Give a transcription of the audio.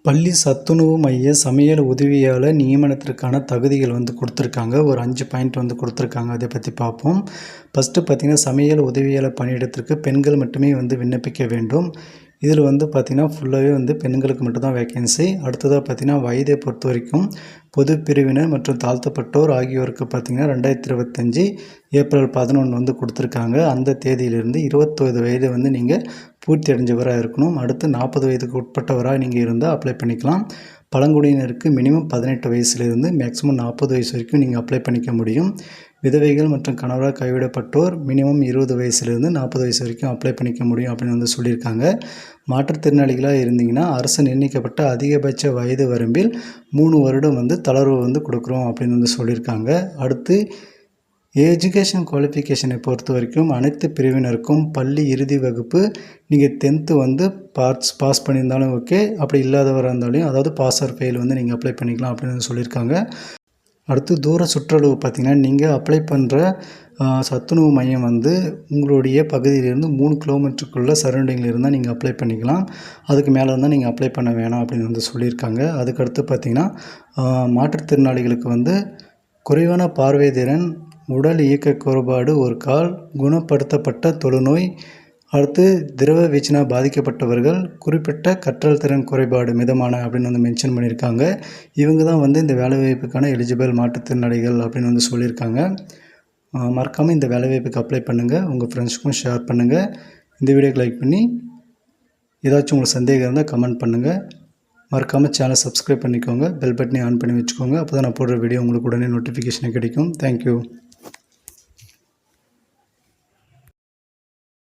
பள்ளி சத்துணவு மைய சமையல் உதவியாளர் நியமனத்திற்கான தகுதிகள் கொடுத்துருக்காங்க. ஒரு 5 பாயிண்ட் கொடுத்துருக்காங்க. அதை பற்றி பார்ப்போம். ஃபஸ்ட்டு பார்த்திங்கன்னா, சமையல் உதவியாளர் பணியிடத்திற்கு பெண்கள் மட்டுமே விண்ணப்பிக்க வேண்டும். இதில் பார்த்திங்கன்னா ஃபுல்லாகவே பெண்களுக்கு மட்டும்தான் வேக்கன்சி. அடுத்ததாக பார்த்திங்கன்னா, வயதை பொறுத்த வரைக்கும் பொது பிரிவினர் மற்றும் தாழ்த்தப்பட்டோர் ஆகியோருக்கு பார்த்திங்கன்னா 2025 ஏப்ரல் 11 கொடுத்துருக்காங்க. அந்த தேதியிலிருந்து 21 வயது நீங்கள் பூர்த்தி அடைஞ்சவராக இருக்கணும். அடுத்து 40 வயதுக்கு உட்பட்டவராக நீங்கள் இருந்தால் அப்ளை பண்ணிக்கலாம். பழங்குடியினருக்கு மினிமம் 18 வயசுலேருந்து மேக்ஸிமம் 40 வயசு வரைக்கும் நீங்கள் அப்ளை பண்ணிக்க முடியும். விதவைகள் மற்றும் கணவரால் கைவிடப்பட்டோர் மினிமம் 20 வயசுலேருந்து 40 வயசு வரைக்கும் அப்ளை பண்ணிக்க முடியும் அப்படின்னு சொல்லியிருக்காங்க. மாற்றுத்திறனாளிகளாக இருந்தீங்கன்னா அரசு நிர்ணயிக்கப்பட்ட அதிகபட்ச வயது வரம்பில் 3 வருடம் தளர்வு கொடுக்குறோம் அப்படின்னு சொல்லியிருக்காங்க. அடுத்து எஜுகேஷன் குவாலிஃபிகேஷனை பொறுத்த வரைக்கும் அனைத்து பிரிவினருக்கும் பள்ளி இறுதி வகுப்பு நீங்கள் 10th பாஸ் பண்ணியிருந்தாலும் ஓகே, அப்படி இல்லாதவராக இருந்தாலும் அதாவது பாஸ் ஆர் ஃபெயில் நீங்கள் அப்ளை பண்ணிக்கலாம் அப்படின்னு சொல்லியிருக்காங்க. அடுத்து தூர சுற்றளவு பார்த்திங்கன்னா, நீங்கள் அப்ளை பண்ணுற சத்துணவு மையம் உங்களுடைய பகுதியிலேருந்து 3 கிலோமீட்டருக்குள்ளே சரௌண்டிங்கில் இருந்தால் நீங்கள் அப்ளை பண்ணிக்கலாம். அதுக்கு மேலே இருந்தால் நீங்கள் அப்ளை பண்ண வேணாம் அப்படின்னு சொல்லியிருக்காங்க. அதுக்கடுத்து பார்த்திங்கன்னா, மாற்றுத்திறனாளிகளுக்கு குறைவான பார்வை திறன், உடல் இயக்க குறைபாடு, ஒரு கால், குணப்படுத்தப்பட்ட தொழுநோய், அடுத்து திரவ வீச்சினால் பாதிக்கப்பட்டவர்கள், குறிப்பிட்ட கற்றல் திறன் குறைபாடு மிதமான அப்படின்னு மென்ஷன் பண்ணியிருக்காங்க. இவங்க தான் இந்த வேலைவாய்ப்புக்கான எலிஜிபிள் மாற்றுத்திறனாளிகள் அப்படின்னு சொல்லியிருக்காங்க. மறக்காமல் இந்த வேலைவாய்ப்புக்கு அப்ளை பண்ணுங்கள். உங்கள் ஃப்ரெண்ட்ஸுக்கும் ஷேர் பண்ணுங்கள். இந்த வீடியோக்கு லைக் பண்ணி ஏதாச்சும் உங்களுக்கு சந்தேகம் இருந்தால் கமெண்ட் பண்ணுங்கள். மறக்காமல் சேனலை சப்ஸ்கிரைப் பண்ணிக்கோங்க. பெல் பட்டனை ஆன் பண்ணி வச்சுக்கோங்க. அப்போ தான் நான் போடுற வீடியோ உங்களுக்கு உடனே நோட்டிஃபிகேஷன் கிடைக்கும். தேங்க்யூ.